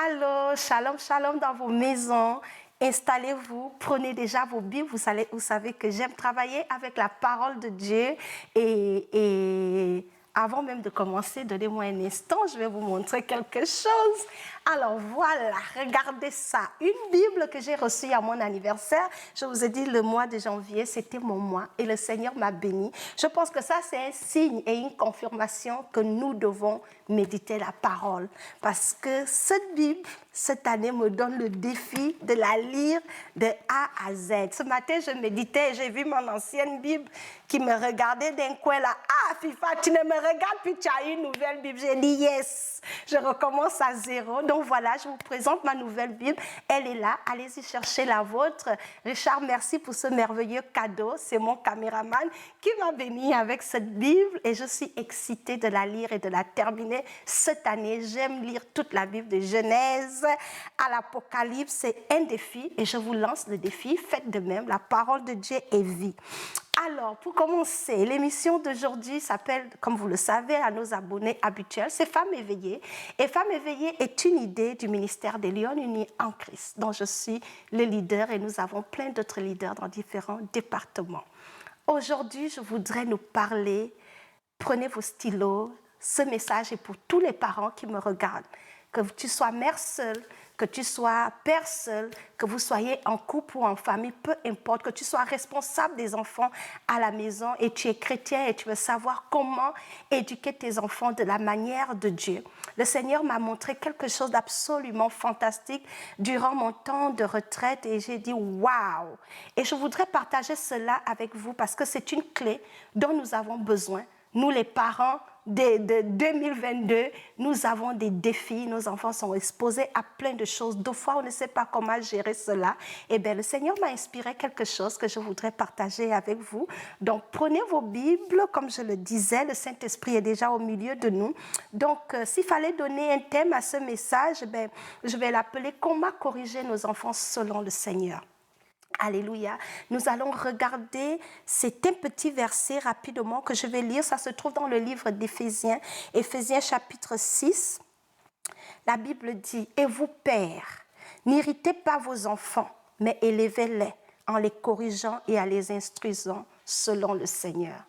Allô, shalom, shalom dans vos maisons. Installez-vous, prenez déjà vos Bibles. Vous savez que j'aime travailler avec la parole de Dieu. Et avant même de commencer, donnez-moi un instant, je vais vous montrer quelque chose. Alors voilà, regardez ça. Une Bible que j'ai reçue à mon anniversaire. Je vous ai dit, le mois de janvier, c'était mon mois et le Seigneur m'a béni. Je pense que ça, c'est un signe et une confirmation que nous devons méditer la parole. Parce que cette Bible, cette année, me donne le défi de la lire de A à Z. Ce matin, je méditais et j'ai vu mon ancienne Bible qui me regardait d'un coin là. Ah, FIFA, tu ne me regardes plus, tu as une nouvelle Bible. J'ai dit yes, je recommence à zéro. Donc voilà, je vous présente ma nouvelle Bible. Elle est là, allez-y chercher la vôtre. Richard, merci pour ce merveilleux cadeau. C'est mon caméraman qui m'a béni avec cette Bible et je suis excitée de la lire et de la terminer cette année. J'aime lire toute la Bible de Genèse à l'Apocalypse. C'est un défi et je vous lance le défi. Faites de même, la parole de Dieu est vie. Alors, pour commencer, l'émission d'aujourd'hui s'appelle, comme vous le savez, à nos abonnés habituels, c'est Femmes éveillées. Et Femmes éveillées est une idée du ministère des Lions Unis en Christ, dont je suis le leader et nous avons plein d'autres leaders dans différents départements. Aujourd'hui, je voudrais nous parler, prenez vos stylos, ce message est pour tous les parents qui me regardent. Que tu sois mère seule, que tu sois père seul, que vous soyez en couple ou en famille, peu importe, que tu sois responsable des enfants à la maison et tu es chrétien et tu veux savoir comment éduquer tes enfants de la manière de Dieu. Le Seigneur m'a montré quelque chose d'absolument fantastique durant mon temps de retraite et j'ai dit waouh! Et je voudrais partager cela avec vous parce que c'est une clé dont nous avons besoin, nous les parents de 2022, nous avons des défis, nos enfants sont exposés à plein de choses. Deux fois, on ne sait pas comment gérer cela. Eh bien, le Seigneur m'a inspiré quelque chose que je voudrais partager avec vous. Donc, prenez vos Bibles, comme je le disais, le Saint-Esprit est déjà au milieu de nous. Donc, s'il fallait donner un thème à ce message, eh je vais l'appeler « Comment corriger nos enfants selon le Seigneur ». Alléluia. Nous allons regarder, c'est un petit verset rapidement que je vais lire. Ça se trouve dans le livre d'Éphésiens, Éphésiens chapitre 6. La Bible dit, « Et vous, pères, n'irritez pas vos enfants, mais élevez-les en les corrigeant et en les instruisant selon le Seigneur. »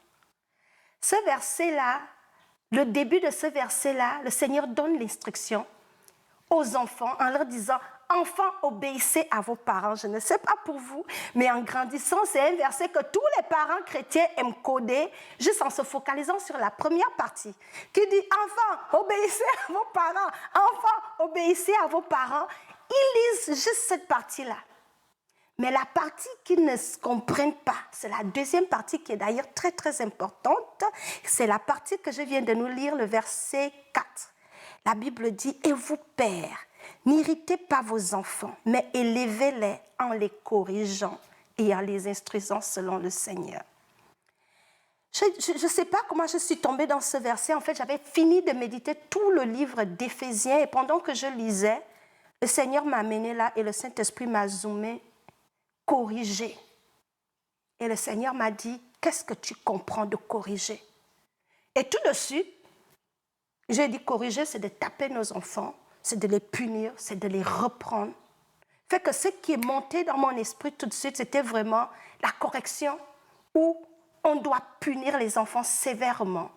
Ce verset-là, le début de ce verset-là, le Seigneur donne l'instruction aux enfants en leur disant « Enfants, obéissez à vos parents. » Je ne sais pas pour vous, mais en grandissant, c'est un verset que tous les parents chrétiens aiment coder, juste en se focalisant sur la première partie, qui dit « Enfants, obéissez à vos parents. Enfants, obéissez à vos parents. » Ils lisent juste cette partie-là. Mais la partie qu'ils ne comprennent pas, c'est la deuxième partie qui est d'ailleurs très, très importante. C'est la partie que je viens de nous lire, le verset 4. La Bible dit « Et vous, pères, n'irritez pas vos enfants, mais élevez-les en les corrigeant et en les instruisant selon le Seigneur. » Je ne sais pas comment je suis tombée dans ce verset. En fait, j'avais fini de méditer tout le livre d'Éphésiens et pendant que je lisais, le Seigneur m'a amené là et le Saint-Esprit m'a zoomé, corriger. Et le Seigneur m'a dit, qu'est-ce que tu comprends de corriger? Et tout de suite, j'ai dit corriger, c'est de taper nos enfants, c'est de les punir, c'est de les reprendre. Fait que ce qui est monté dans mon esprit tout de suite, c'était vraiment la correction où on doit punir les enfants sévèrement.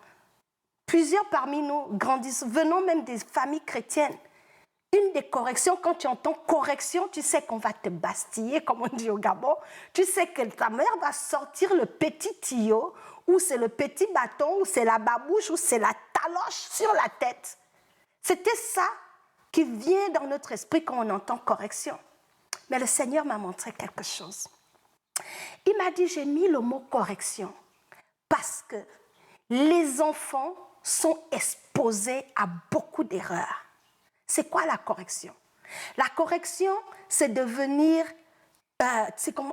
Plusieurs parmi nous grandissent, venons même des familles chrétiennes. Une des corrections, quand tu entends correction, tu sais qu'on va te bastiller, comme on dit au Gabon. Tu sais que ta mère va sortir le petit tuyau, ou c'est le petit bâton, ou c'est la babouche, ou c'est la taloche sur la tête. C'était ça qui vient dans notre esprit quand on entend correction. Mais le Seigneur m'a montré quelque chose. Il m'a dit, j'ai mis le mot correction parce que les enfants sont exposés à beaucoup d'erreurs. C'est quoi la correction? La correction, c'est de venir,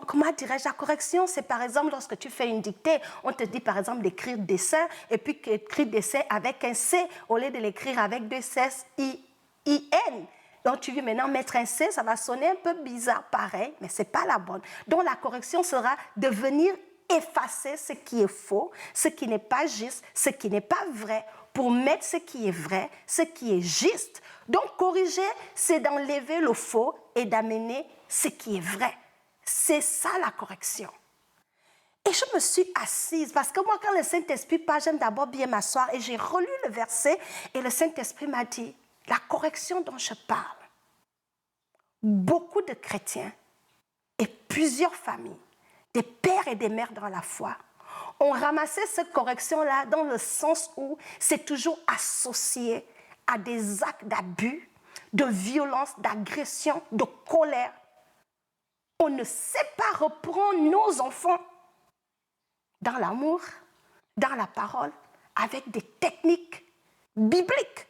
comment dirais-je, la correction, c'est par exemple lorsque tu fais une dictée, on te dit par exemple d'écrire dessin, et puis écrire dessin avec un C, au lieu de l'écrire avec deux C, I-N. Donc tu veux maintenant mettre un C, ça va sonner un peu bizarre, pareil, mais ce n'est pas la bonne. Donc la correction sera de venir effacer ce qui est faux, ce qui n'est pas juste, ce qui n'est pas vrai, pour mettre ce qui est vrai, ce qui est juste. Donc corriger, c'est d'enlever le faux et d'amener ce qui est vrai. C'est ça la correction. Et je me suis assise parce que moi, quand le Saint-Esprit parle, j'aime d'abord bien m'asseoir et j'ai relu le verset et le Saint-Esprit m'a dit, la correction dont je parle, beaucoup de chrétiens et plusieurs familles, des pères et des mères dans la foi, ont ramassé cette correction-là dans le sens où c'est toujours associé à des actes d'abus, de violence, d'agression, de colère. On ne sait pas reprendre nos enfants dans l'amour, dans la parole, avec des techniques bibliques.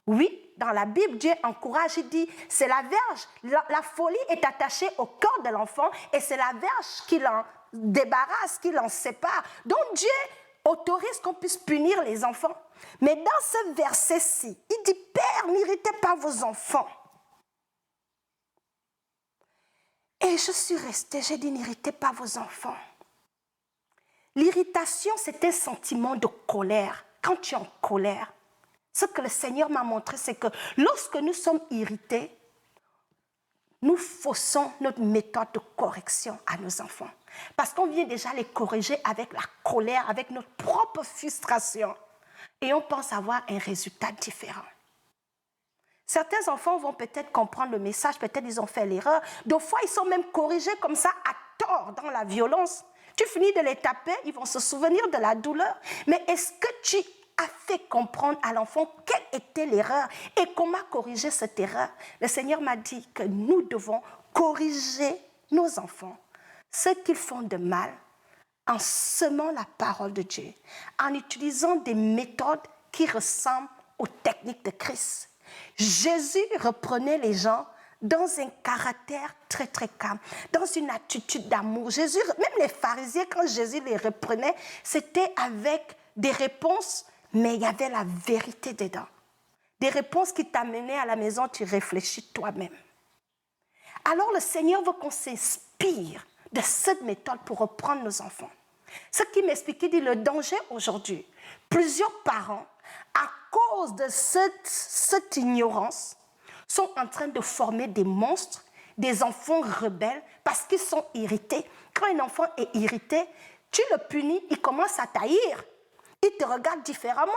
Oui, dans la Bible, Dieu encourage, il dit, c'est la verge. La folie est attachée au cœur de l'enfant et c'est la verge qui l'en débarrasse, qui l'en sépare. Donc Dieu autorise qu'on puisse punir les enfants. Mais dans ce verset-ci, il dit, Père, n'irritez pas vos enfants. Et je suis restée, j'ai dit, n'irritez pas vos enfants. L'irritation, c'est un sentiment de colère. Quand tu es en colère, ce que le Seigneur m'a montré, c'est que lorsque nous sommes irrités, nous faussons notre méthode de correction à nos enfants. Parce qu'on vient déjà les corriger avec la colère, avec notre propre frustration. Et on pense avoir un résultat différent. Certains enfants vont peut-être comprendre le message, peut-être ils ont fait l'erreur. Des fois, ils sont même corrigés comme ça à tort dans la violence. Tu finis de les taper, ils vont se souvenir de la douleur. Mais est-ce que tu as fait comprendre à l'enfant quelle était l'erreur et comment corriger cette erreur? Le Seigneur m'a dit que nous devons corriger nos enfants, ce qu'ils font de mal, en semant la parole de Dieu, en utilisant des méthodes qui ressemblent aux techniques de Christ. Jésus reprenait les gens dans un caractère très très calme, dans une attitude d'amour. Jésus, même les pharisiens, quand Jésus les reprenait, c'était avec des réponses, mais il y avait la vérité dedans. Des réponses qui t'amenaient à la maison, tu réfléchis toi-même. Alors le Seigneur veut qu'on s'inspire de cette méthode pour reprendre nos enfants. Ce qui m'expliquait, dit le danger aujourd'hui. Plusieurs parents, à cause de cette ignorance, sont en train de former des monstres, des enfants rebelles, parce qu'ils sont irrités. Quand un enfant est irrité, tu le punis, il commence à t'haïr. Il te regarde différemment.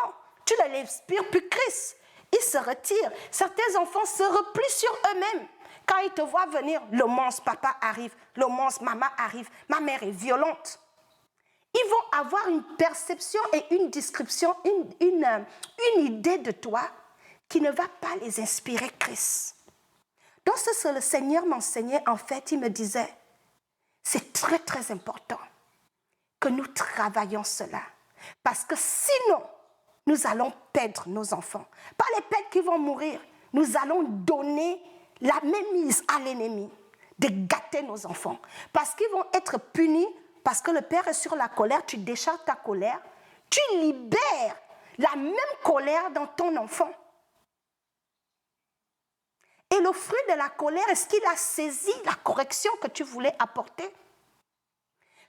Tu ne l'inspires plus Christ. Il se retire. Certains enfants se replient sur eux-mêmes. Quand ils te voient venir, le monstre, papa arrive, le monstre, maman arrive, ma mère est violente. Ils vont avoir une perception et une description, une idée de toi qui ne va pas les inspirer Christ. Donc ce que le Seigneur m'enseignait, en fait, il me disait, c'est très très important que nous travaillions cela. Parce que sinon, nous allons perdre nos enfants. Pas les perdre qui vont mourir. Nous allons donner la même mise à l'ennemi de gâter nos enfants. Parce qu'ils vont être punis, parce que le père est sur la colère, tu décharges ta colère, tu libères la même colère dans ton enfant. Et le fruit de la colère, est-ce qu'il a saisi la correction que tu voulais apporter?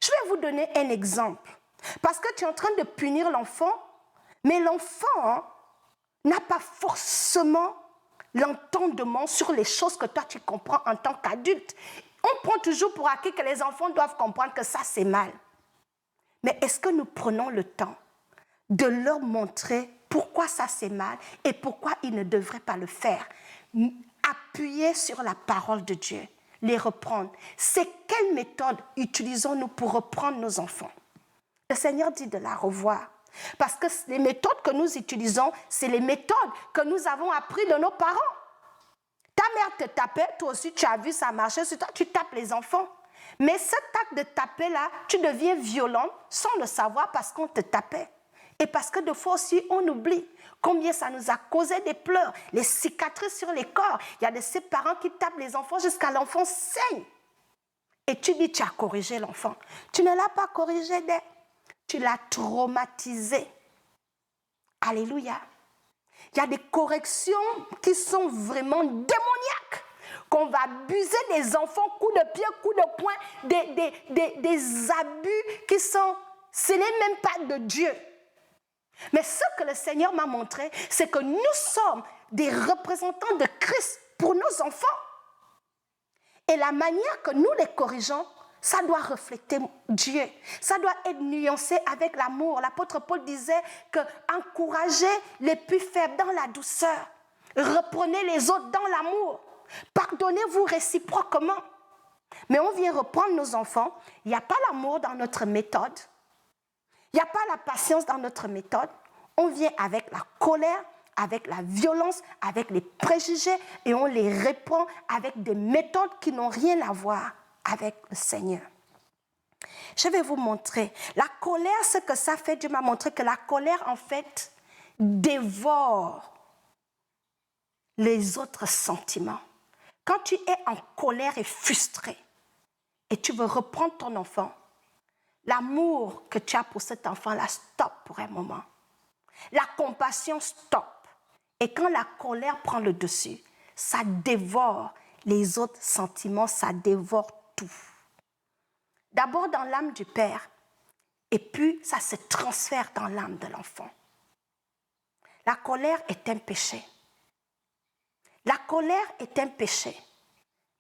Je vais vous donner un exemple. Parce que tu es en train de punir l'enfant, mais l'enfant n'a pas forcément l'entendement sur les choses que toi tu comprends en tant qu'adulte. On prend toujours pour acquis que les enfants doivent comprendre que ça c'est mal. Mais est-ce que nous prenons le temps de leur montrer pourquoi ça c'est mal et pourquoi ils ne devraient pas le faire? Appuyer sur la parole de Dieu, les reprendre. C'est quelle méthode utilisons-nous pour reprendre nos enfants? Le Seigneur dit de la revoir. Parce que les méthodes que nous utilisons, c'est les méthodes que nous avons apprises de nos parents. Ta mère te tapait, toi aussi tu as vu ça marcher sur toi, tu tapes les enfants. Mais cet acte de taper là, tu deviens violent sans le savoir parce qu'on te tapait. Et parce que de fois aussi, on oublie combien ça nous a causé des pleurs, les cicatrices sur les corps. Il y a de ces parents qui tapent les enfants jusqu'à l'enfant saigne. Et tu dis, tu as corrigé l'enfant. Tu ne l'as pas corrigé, tu l'as traumatisé. Alléluia. Il y a des corrections qui sont vraiment démoniaques. Qu'on va abuser des enfants, coups de pied, coups de poing, des abus qui sont, ce n'est même pas de Dieu. Mais ce que le Seigneur m'a montré, c'est que nous sommes des représentants de Christ pour nos enfants. Et la manière que nous les corrigeons, ça doit refléter Dieu. Ça doit être nuancé avec l'amour. L'apôtre Paul disait que encouragez les plus faibles dans la douceur. Reprenez les autres dans l'amour. Pardonnez-vous réciproquement. Mais on vient reprendre nos enfants. Il n'y a pas l'amour dans notre méthode. Il n'y a pas la patience dans notre méthode. On vient avec la colère, avec la violence, avec les préjugés et on les répond avec des méthodes qui n'ont rien à voir avec le Seigneur. Je vais vous montrer. La colère, ce que ça fait, Dieu m'a montré que la colère, en fait, dévore les autres sentiments. Quand tu es en colère et frustré et tu veux reprendre ton enfant, l'amour que tu as pour cet enfant-là, stop pour un moment. La compassion, stop. Et quand la colère prend le dessus, ça dévore les autres sentiments, ça dévore tout. D'abord dans l'âme du père, et puis ça se transfère dans l'âme de l'enfant. La colère est un péché. La colère est un péché.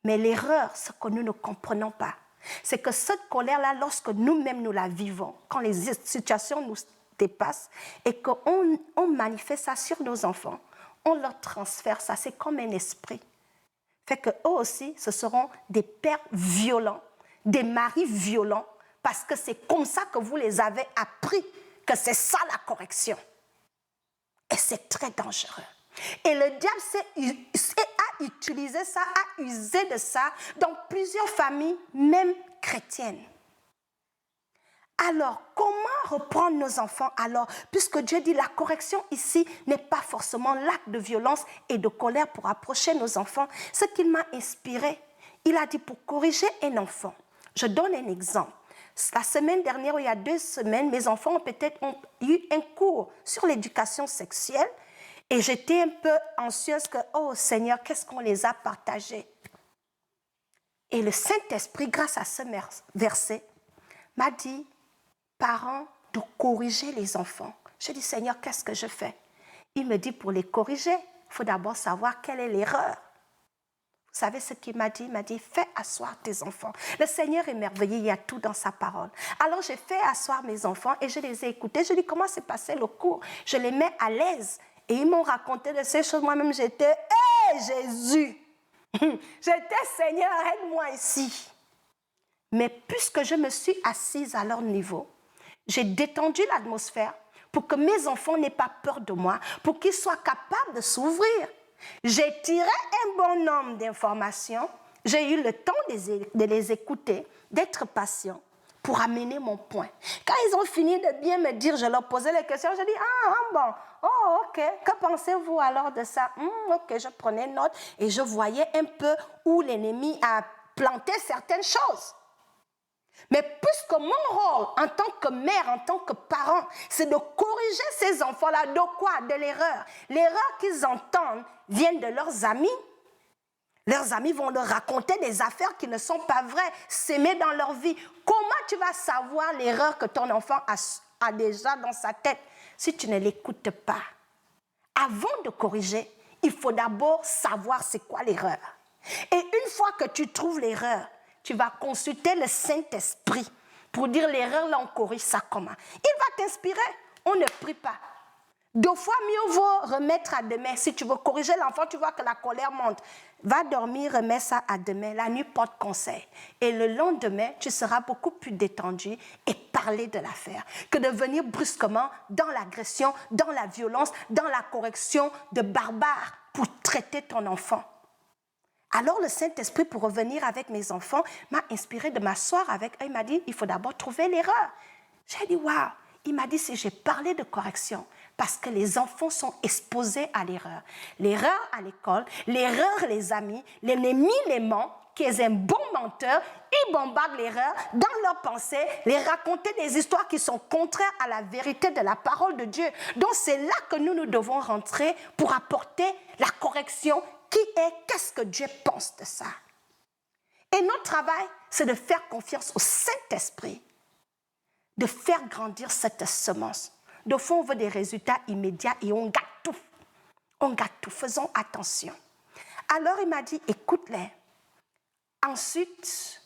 Mais l'erreur, ce que nous ne comprenons pas, c'est que cette colère-là, lorsque nous-mêmes nous la vivons, quand les situations nous dépassent et qu'on manifeste ça sur nos enfants, on leur transfère ça, c'est comme un esprit. Fait qu'eux aussi, ce seront des pères violents, des maris violents, parce que c'est comme ça que vous les avez appris, que c'est ça la correction. Et c'est très dangereux. Et le diable a utilisé ça, a usé de ça dans plusieurs familles, même chrétiennes. Alors, comment reprendre nos enfants alors? Puisque Dieu dit la correction ici n'est pas forcément l'acte de violence et de colère pour approcher nos enfants. Ce qu'il m'a inspiré, il a dit pour corriger un enfant. Je donne un exemple. La semaine dernière, il y a 2 semaines, mes enfants ont eu un cours sur l'éducation sexuelle et j'étais un peu anxieuse que, oh Seigneur, qu'est-ce qu'on les a partagés? Et le Saint-Esprit, grâce à ce verset, m'a dit, parents, de corriger les enfants. Je dis, Seigneur, qu'est-ce que je fais? Il me dit, pour les corriger, il faut d'abord savoir quelle est l'erreur. Vous savez ce qu'il m'a dit? Il m'a dit, fais asseoir tes enfants. Le Seigneur est merveilleux, il y a tout dans sa parole. Alors j'ai fait asseoir mes enfants et je les ai écoutés. Je dis, comment s'est passé le cours? Je les mets à l'aise. Et ils m'ont raconté de ces choses. Moi-même, j'étais, hé Jésus! J'étais, Seigneur, aide-moi ici. Mais puisque je me suis assise à leur niveau, j'ai détendu l'atmosphère pour que mes enfants n'aient pas peur de moi, pour qu'ils soient capables de s'ouvrir. J'ai tiré un bon nombre d'informations, j'ai eu le temps de les écouter, d'être patient pour amener mon point. Quand ils ont fini de bien me dire, je leur posais les questions, je dis, bon, oh ok, que pensez-vous alors de ça? Ok, je prenais note et je voyais un peu où l'ennemi a planté certaines choses. Mais puisque mon rôle en tant que mère, en tant que parent, c'est de corriger ces enfants-là, de quoi? De l'erreur. L'erreur qu'ils entendent vient de leurs amis. Leurs amis vont leur raconter des affaires qui ne sont pas vraies, s'aimer dans leur vie. Comment tu vas savoir l'erreur que ton enfant a déjà dans sa tête si tu ne l'écoutes pas? Avant de corriger, il faut d'abord savoir c'est quoi l'erreur. Et une fois que tu trouves l'erreur, tu vas consulter le Saint-Esprit pour dire l'erreur, là, on corrige ça comment. Il va t'inspirer. On ne prie pas. 2 fois mieux vaut remettre à demain. Si tu veux corriger l'enfant, tu vois que la colère monte. Va dormir, remets ça à demain. La nuit porte conseil. Et le lendemain, tu seras beaucoup plus détendu et parler de l'affaire que de venir brusquement dans l'agression, dans la violence, dans la correction de barbares pour traiter ton enfant. Alors le Saint-Esprit, pour revenir avec mes enfants, m'a inspiré de m'asseoir avec eux. Il m'a dit, il faut d'abord trouver l'erreur. J'ai dit, waouh. Il m'a dit, si j'ai parlé de correction, parce que les enfants sont exposés à l'erreur. L'erreur à l'école, l'erreur les amis, l'ennemi les ment, qui est un bon menteur, il bombarde l'erreur dans leurs pensées, les raconter des histoires qui sont contraires à la vérité de la parole de Dieu. Donc c'est là que nous devons rentrer pour apporter la correction qui est, qu'est-ce que Dieu pense de ça? Et notre travail, c'est de faire confiance au Saint-Esprit, de faire grandir cette semence. De fois, on veut des résultats immédiats et on gâte tout. On gâte tout. Faisons attention. Alors, il m'a dit, écoute-les. Ensuite,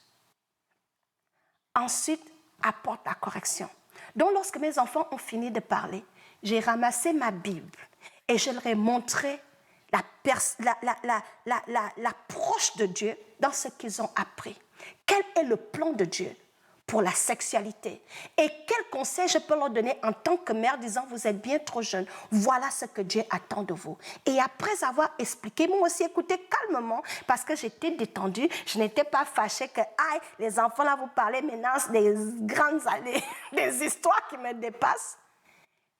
apporte la correction. Donc, lorsque mes enfants ont fini de parler, j'ai ramassé ma Bible et je leur ai montré l'approche de Dieu dans ce qu'ils ont appris. Quel est le plan de Dieu pour la sexualité? Et quel conseil je peux leur donner en tant que mère disant, vous êtes bien trop jeune, voilà ce que Dieu attend de vous. Et après avoir expliqué, moi aussi écouté calmement, parce que j'étais détendue, je n'étais pas fâchée que, aïe, les enfants là vous parlez maintenant des grandes années, des histoires qui me dépassent.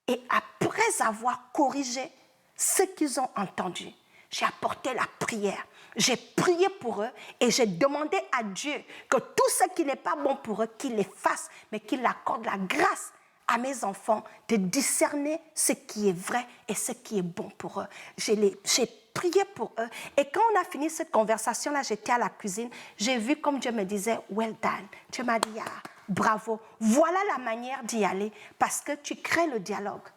Et après avoir corrigé ce qu'ils ont entendu, j'ai apporté la prière. J'ai prié pour eux et j'ai demandé à Dieu que tout ce qui n'est pas bon pour eux, qu'il les fasse, mais qu'il accorde la grâce à mes enfants de discerner ce qui est vrai et ce qui est bon pour eux. J'ai prié pour eux. Et quand on a fini cette conversation-là, j'étais à la cuisine, j'ai vu comme Dieu me disait, well done. Dieu m'a dit, ah, bravo. Voilà la manière d'y aller parce que tu crées le dialogue.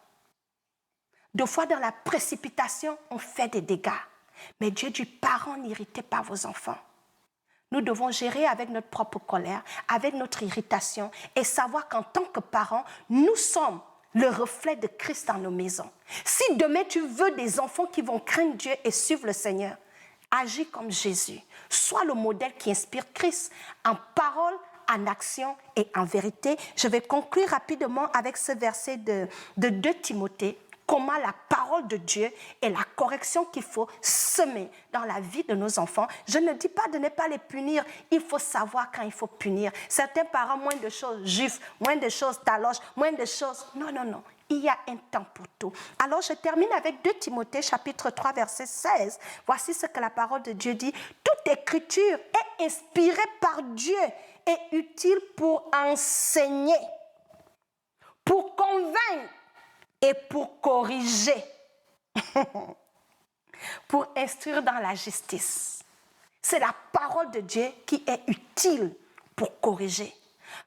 Deux fois dans la précipitation, on fait des dégâts. Mais Dieu dit, parents, n'irritez pas vos enfants. Nous devons gérer avec notre propre colère, avec notre irritation et savoir qu'en tant que parents, nous sommes le reflet de Christ dans nos maisons. Si demain tu veux des enfants qui vont craindre Dieu et suivre le Seigneur, agis comme Jésus. Sois le modèle qui inspire Christ en parole, en action et en vérité. Je vais conclure rapidement avec ce verset de 2 Timothée. Comment la parole de Dieu et la correction qu'il faut semer dans la vie de nos enfants. Je ne dis pas de ne pas les punir, il faut savoir quand il faut punir. Certains parents, moins de choses juifs, moins de choses taloches, moins de choses... Non, non, non, il y a un temps pour tout. Alors je termine avec 2 Timothée chapitre 3 verset 16. Voici ce que la parole de Dieu dit. Toute écriture est inspirée par Dieu et utile pour enseigner, pour convaincre, et pour corriger, pour instruire dans la justice. C'est la parole de Dieu qui est utile pour corriger.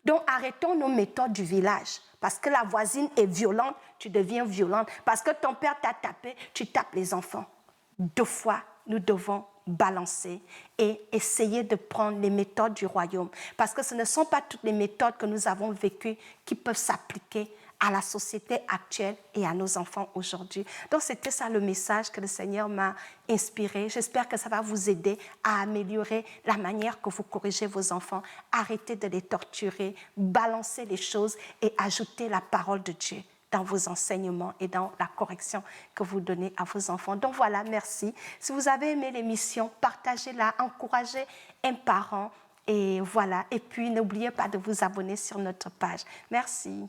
Donc arrêtons nos méthodes du village. Parce que la voisine est violente, tu deviens violente. Parce que ton père t'a tapé, tu tapes les enfants. 2 fois, nous devons balancer et essayer de prendre les méthodes du royaume. Parce que ce ne sont pas toutes les méthodes que nous avons vécues qui peuvent s'appliquer à la société actuelle et à nos enfants aujourd'hui. Donc, c'était ça le message que le Seigneur m'a inspiré. J'espère que ça va vous aider à améliorer la manière que vous corrigez vos enfants. Arrêtez de les torturer, balancez les choses et ajoutez la parole de Dieu dans vos enseignements et dans la correction que vous donnez à vos enfants. Donc voilà, merci. Si vous avez aimé l'émission, partagez-la, encouragez un parent et voilà. Et puis, n'oubliez pas de vous abonner sur notre page. Merci.